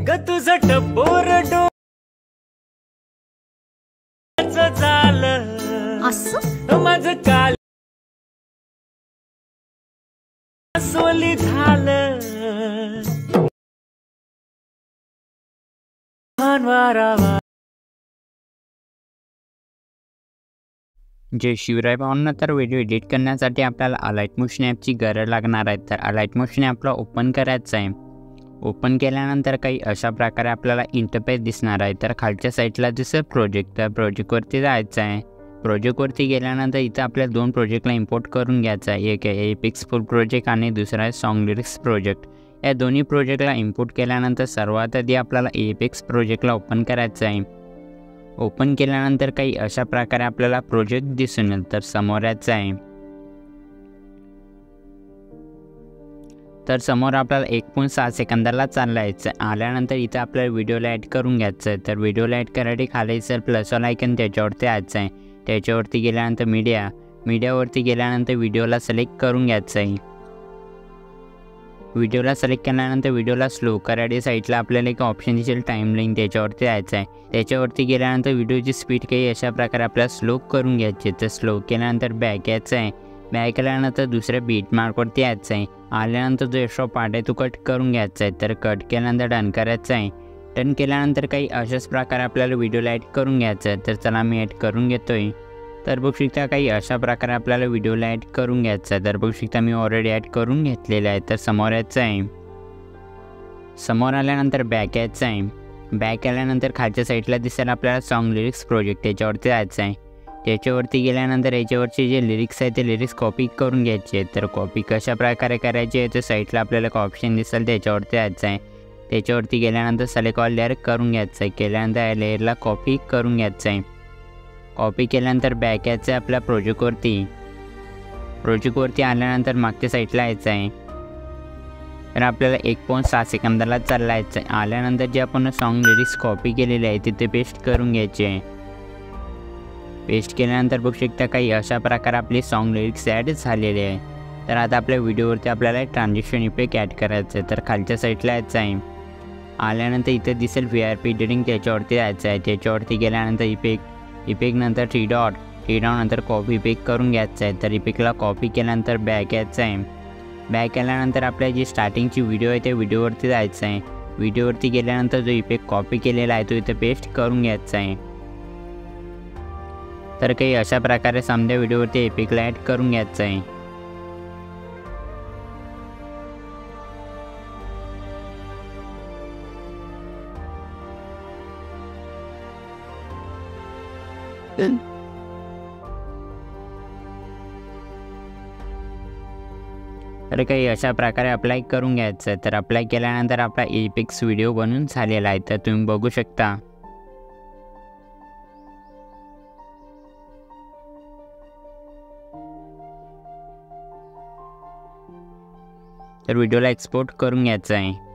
ग तुझं टपोर डोळ्याचं झालं असं माझं काल सोली झालं वारावा। जय शिवराय भावांनो, तर व्हिडिओ एडिट करण्यासाठी आपल्याला अलाइट मोशन ॲपची गरज लागणार आहे। तर अलाइट मोशन ॲपला ओपन करायचं आहे। ओपन केल्यानंतर काही अशा प्रकारे आपल्याला इंटरफेस दिसणार आहे। तर खालच्या साईडला दिसेल प्रोजेक्ट, तर प्रोजेक्टवरती जायचं आहे। प्रोजेक्टवरती गेल्यानंतर इथं आपल्याला दोन प्रोजेक्टला इम्पोर्ट करून घ्यायचं आहे। एक आहे एपिक्स फुल प्रोजेक्ट आणि दुसरा आहे सॉन्ग लिरिक्स प्रोजेक्ट। या दोन्ही प्रोजेक्टला इम्पोर्ट केल्यानंतर सर्वात आधी आपल्याला एपिक्स प्रोजेक्टला ओपन करायचं आहे। ओपन केल्यानंतर काही अशा प्रकारे आपल्याला प्रोजेक्ट दिसून येईल। तर समोर यायचं आहे। तर समोर आपल्याला 1.6 सेकंदाला चाललायचं आल्यानंतर इथं आपल्याला व्हिडिओला ॲड करून घ्यायचं आहे। तर व्हिडिओला ॲड करायसाठी खाली सर प्लस वाला आयकॉन त्याच्यावरती यायचं आहे। त्याच्यावरती गेल्यानंतर मीडियावरती गेल्यानंतर व्हिडिओला सिलेक्ट करून घ्यायचं आहे। व्हिडिओला सिलेक्ट केल्यानंतर व्हिडिओला स्लो करायसाठी साईडला आपल्याला एक ऑप्शन दिसेल टाईमलाईन, त्याच्यावरती जायचं आहे। त्याच्यावरती गेल्यानंतर व्हिडिओची स्पीड काही अशा प्रकारे आपल्याला स्लो करून घ्यायची। तर स्लो केल्यानंतर बॅक यायचं आहे। बॅक केल्यानंतर दुसऱ्या बीट मार्कवरती यायचं आहे। आल्यानंतर जो एक्स्ट्रा पार्ट आहे तो कट करून घ्यायचा आहे। तर कट केल्यानंतर डन करायचं आहे। डन केल्यानंतर काही अशाच प्रकारे आपल्याला व्हिडिओला ॲड करून घ्यायचं आहे। तर चला मी ॲड करून घेतोय। तर बघू शकता काही अशा प्रकारे आपल्याला व्हिडिओला ॲड करून घ्यायचं आहे। तर बघू शकता मी ऑलरेडी ॲड करून घेतलेलं आहे। तर समोर यायचं आहे। समोर आल्यानंतर बॅक यायचं आहे। बॅक आल्यानंतर खालच्या साईडला दिसेल आपल्याला सॉन्ग लिरिक्स प्रोजेक्ट, त्याच्यावरती जायचं आहे। त्याच्यावरती गेल्यानंतर याच्यावरचे जे लिरिक्स आहे ते लिरिक्स कॉपी करून घ्यायचे आहेत। तर कॉपी कशा प्रकारे करायची आहे तर साईडला आपल्याला एक ऑप्शन दिसेल त्याच्यावरती जायचं आहे। त्याच्यावरती गेल्यानंतर सिलेक्ट ऑल लेअर करून घ्यायचं आहे। केल्यानंतर या लेअरला कॉपी करून घ्यायचं आहे। कॉपी केल्यानंतर बॅक यायचं आहे आपल्या प्रोजेक्टवरती आल्यानंतर मागच्या साईडला यायचं आहे। तर आपल्याला 1.6 सेकंदाला चाललायचं आहे। आल्यानंतर जे आपण सॉन्ग लिरिक्स कॉपी केलेले आहे तिथे पेस्ट करून घ्यायचे आहे। पेस्ट केल्यानंतर बघू शकता काही अशा प्रकारे आपले सॉन्ग लिरिक्स ॲड झालेले आहे। तर आता आपल्या व्हिडिओवरती आपल्याला ट्रान्झिशन इफेक्ट ॲड करायचं आहे। तर खालच्या साईडला यायचं आहे। आल्यानंतर इथे दिसेल VIP एडिटिंग, त्याच्यावरती जायचं आहे। त्याच्यावरती गेल्यानंतर इफेक्ट नंतर थ्री डॉट नंतर कॉपी इफेक्ट करून घ्यायचं आहे। तर इफेक्टला कॉपी केल्यानंतर बॅक यायचं आहे। बॅक केल्यानंतर आपल्या जी स्टार्टिंगची व्हिडिओ आहे त्या व्हिडिओवरती जायचं आहे। व्हिडिओवरती गेल्यानंतर जो इफेक्ट कॉपी केलेला आहे तो इथे पेस्ट करून घ्यायचा आहे। तर काही अशा प्रकारे समजा व्हिडिओवरती इफेक्टला ॲड करून घ्यायचं आहे। तर काही अशा प्रकारे अप्लाय करून घ्यायचं आहे। तर अप्लाय केल्यानंतर आपला एपिक्स व्हिडिओ बनून झालेला आहे। तर तुम्ही बघू शकता। तर व्हिडिओला एक्सपोर्ट करून घ्यायचं आहे।